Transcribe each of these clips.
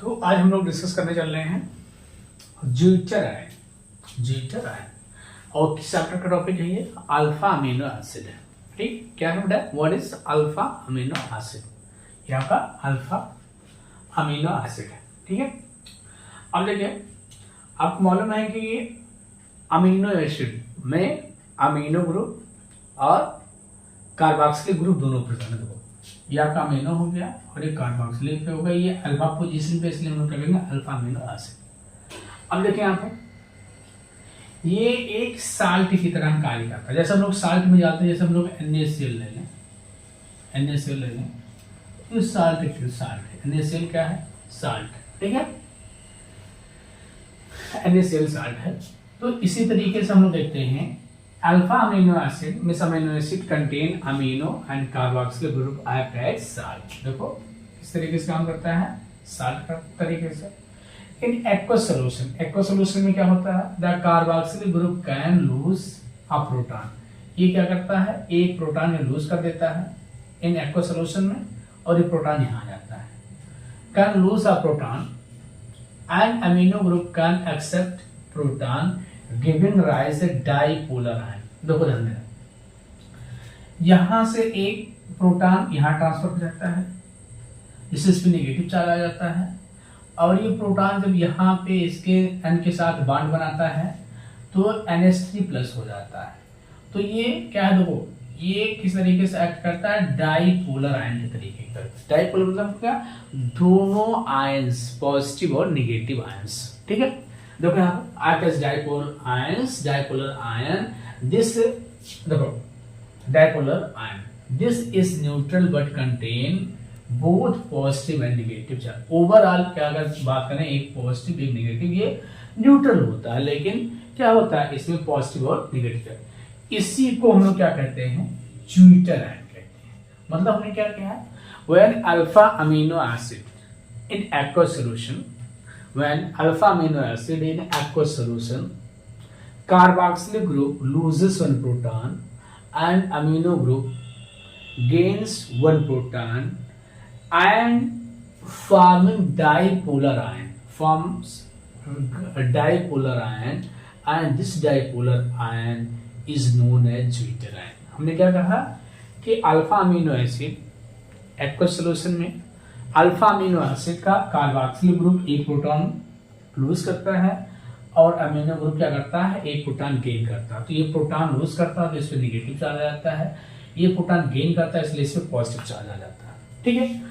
तो आज हम लोग डिस्कस करने चल रहे हैं ज्यूटर आयन और किस चैप्टर का टॉपिक है ये? अल्फा अमीनो एसिड है। ठीक, क्या है बेटा? What is alpha amino acid? यहाँ का अल्फा अमीनो एसिड है। ठीक है, अब देखिए, आपको मालूम है कि ये अमीनो एसिड में अमीनो ग्रुप और कार्बोक्सिलिक ग्रुप दोनों प्रेजेंट है। यहाँ का अमीनो हो गया और एक कार्बोक्सिलिक पे हो गया, ये अल्फा पोजीशन पे, इसलिए हम लोग करेंगे अल्फा अमीनो एसिड। अब देखिए यहाँ पे ये एक साल्ट की तरह कार्य करता है। जैसे हम लोग साल्ट में जाते हैं, जैसे हम लोग NaCl ले लें, तो साल्ट है। NaCl क्या है? साल्ट। ठीक है, NaCl साल्ट है। तो इसी तरीके से हम लोग देखते हैं alpha amino acid miss amino acid contain amino and carboxylic group act as salt. देखो इस तरीके से काम करता है, साल्ट का तरीके से। इन एक्वस सॉल्यूशन में क्या होता है? The carboxylic group can lose a proton. ये क्या करता है? एक प्रोटॉन में लूज कर देता है इन एक्वस सॉल्यूशन में, और ये प्रोटॉन यहाँ आ जाता है। Can lose a proton and amino group can accept proton giving rise a dipolar ion. देखो ध्यान देना, यहां से एक प्रोटॉन यहां ट्रांसफर हो जाता है, इससे इस पे नेगेटिव चार्ज आ जाता है, और ये प्रोटॉन जब यहाँ पे इसके N के साथ बॉन्ड बनाता है तो NH3+ हो जाता है। तो ये क्या है? देखो ये किस तरीके से एक्ट करता है? डाइपोलर आयन के तरीके का। डाइपोलर मतलब क्या? दोनों आयंस, पॉजिटिव और नेगेटिव आयंस। ठीक है, देखो यहाँ act as dipolar ion. This देखो dipolar ion, this is neutral but contain both positive and negative charge. Overall क्या अगर बात करें, एक पॉजिटिव एक नेगेटिव, ये न्यूट्रल होता है, लेकिन क्या होता है इसमें पॉजिटिव और नेगेटिव चार्ज। इसी को हम लोग क्या कहते हैं? ज्यूटर आयन कहते हैं। मतलब हमने क्या किया है? When alpha amino acid in aqueous solution, when alpha amino acid in aqueous solution, carboxylic group loses one proton and amino group gains one proton and forming dipolar ion, forms a dipolar ion, and this dipolar ion is known as zwitter ion. हमने क्या कहा कि alpha amino acid aqueous solution में alpha amino acid का carboxylic group एक proton loose करता है और अमीनो ग्रुप क्या करता है? एक प्रोटॉन गेन करता है। तो ये प्रोटॉन लूज करता है तो इसमें नेगेटिव चार्ज आ जाता है, ये प्रोटॉन गेन करता है इसलिए इसमें पॉजिटिव चार्ज आ जाता है। ठीक है,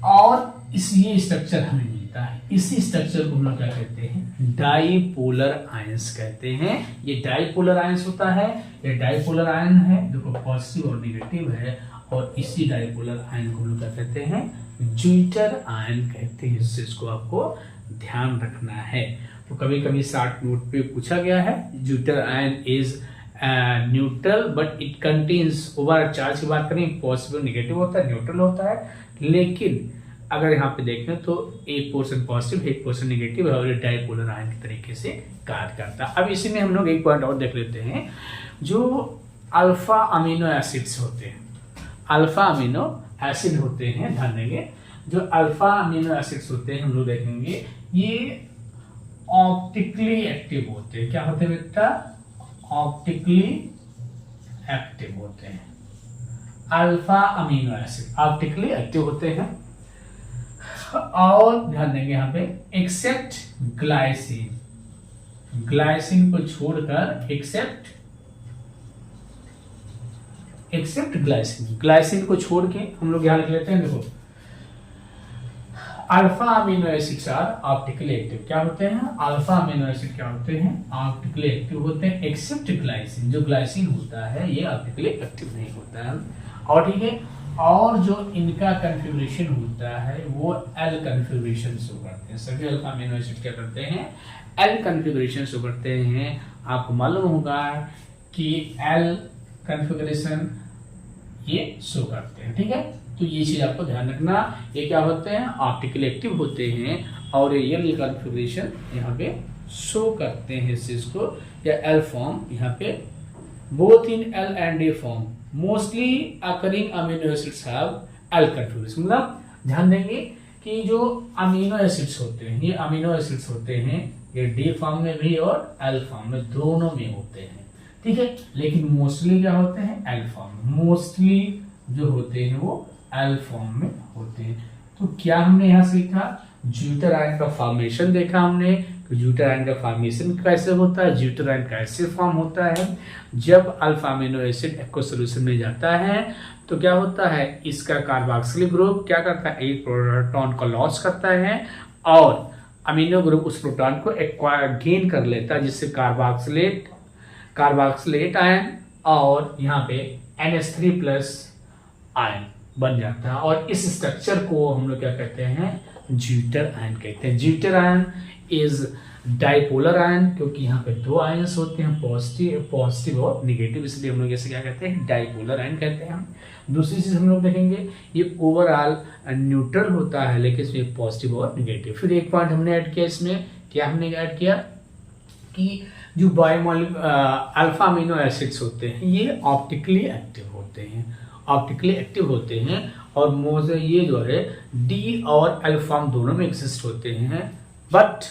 और ये स्ट्रक्चर हमें मिलता है। इसी स्ट्रक्चर को हम लोग क्या कहते हैं? डाइपोलर आयंस कहते हैं। ये डाइपोलर आयंस होता है, ये डाइपोलर आयन है, देखो पॉजिटिव और नेगेटिव है, और इसी डाइपोलर आयन को हम लोग क्या कहते हैं? ज्यूटर आयन कहते हैं। इसको आपको ध्यान रखना है। तो कभी कभी शॉर्ट नोट पे पूछा गया है, zwitter ion is neutral but it contains, over charge की बात करें पॉजिटिव नेगेटिव होता है, न्यूट्रल होता है, लेकिन अगर यहाँ पे देखें तो एक पोर्शन पॉजिटिव एक पोर्शन नेगेटिव है, और ये डाइपोलर आयन के तरीके से कार्य करता है। अब इसी में हम लोग एक पॉइंट और देख लेते हैं। जो अल्फा अमीनो एसिड्स होते हैं, अल्फा अमीनो एसिड होते हैं, ध्यान देंगे, जो अल्फा अमीनो एसिड्स होते हैं हम लोग देखेंगे ये ऑप्टिकली एक्टिव होते हैं। क्या होते हैं बेटा? ऑप्टिकली एक्टिव होते हैं। Alpha amino acid optically active होते हैं, और ध्यान देंगे यहाँ पे एक्सेप्ट ग्लाइसिन, ग्लाइसिन को छोड़कर एक्सेप्ट ग्लाइसिन को छोड़ के हम लोग यहां लिख लेते हैं। देखो alpha amino acids are optically active. क्या होते हैं? अल्फा अमीनो एसिड क्या होते हैं? ऑप्टिकली एक्टिव होते हैं, एक्सेप्ट ग्लाइसिन। जो ग्लाइसिन होता है ये ऑप्टिकली एक्टिव नहीं होता है। और ठीक है, और जो इनका कन्फिगरेशन होता है वो L कन्फिगरेशन शो करते हैं। सभी अल्फा अमीनो एसिड क्या करते हैं? L कन्फिगरेशन शो करते हैं। आपको मालूम होगा कि L कन्फिगरेशन ये शो करते हैं। ठीक है, तो ये चीज आपको ध्यान रखना। ये क्या होते हैं? ऑप्टिकली एक्टिव होते हैं, और ये L कन्फिगरेशन यहाँ पे शो करते हैं इस चीज को, या L फॉर्म यहाँ पे, both in L and A form mostly occurring amino acids have L configuration. मतलब ध्यान देंगे कि जो अमीनो एसिड्स होते हैं, ये अमीनो एसिड्स होते हैं, ये डी फॉर्म में भी और एल फॉर्म में दोनों में होते हैं, ठीक है। लेकिन मोस्टली क्या होते हैं, एल फॉर्म में। मोस्टली जो होते हैं वो एल फॉर्म में होते हैं। तो क्या हमने यहाँ सीखा, ज्यूटर आयन का फॉर्मेशन देखा हमने, ज्यूटर आयन का फॉर्मेशन कैसे होता है, ज्यूटर आयन कैसे फॉर्म होता है। जब alpha amino acid aqueous solution में जाता है तो क्या होता है, इसका कार्बोक्सिलिक ग्रुप क्या करता है, एक प्रोटॉन को लॉस करता है और अमीनो ग्रुप उस प्रोटॉन को एक्वायर गेन कर लेता है, जिससे कार्बोक्सिलेट आयन और यहाँ पे NH3+ आयन बन जाता है। और इस स्ट्रक्चर को हम लोग क्या कहते हैं, ज्यूटर आयन कहते हैं। Zwitter ion is dipolar ion, क्योंकि यहाँ पे दो आयन्स होते हैं, पॉजिटिव और निगेटिव, इसलिए हम लोग इसे क्या कहते हैं, डाइपोलर आयन कहते हैं। दूसरी चीज हम लोग देखेंगे, ये ओवरऑल न्यूट्रल होता है, लेकिन इसमें पॉजिटिव और निगेटिव। फिर एक पॉइंट हमने ऐड किया इसमें, क्या हमने ऐड किया कि जो अल्फा अमीनो एसिड्स होते हैं ये ऑप्टिकली एक्टिव होते हैं, ऑप्टिकली एक्टिव होते हैं, और ये जो है डी और एल फॉर्म दोनों में एग्जिस्ट होते हैं, but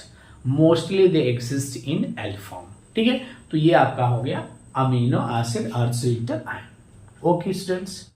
mostly they exist in L form, ठीक है। तो ये आपका हो गया अमीनो एसिड और ज्यूटर आयन। Okay students.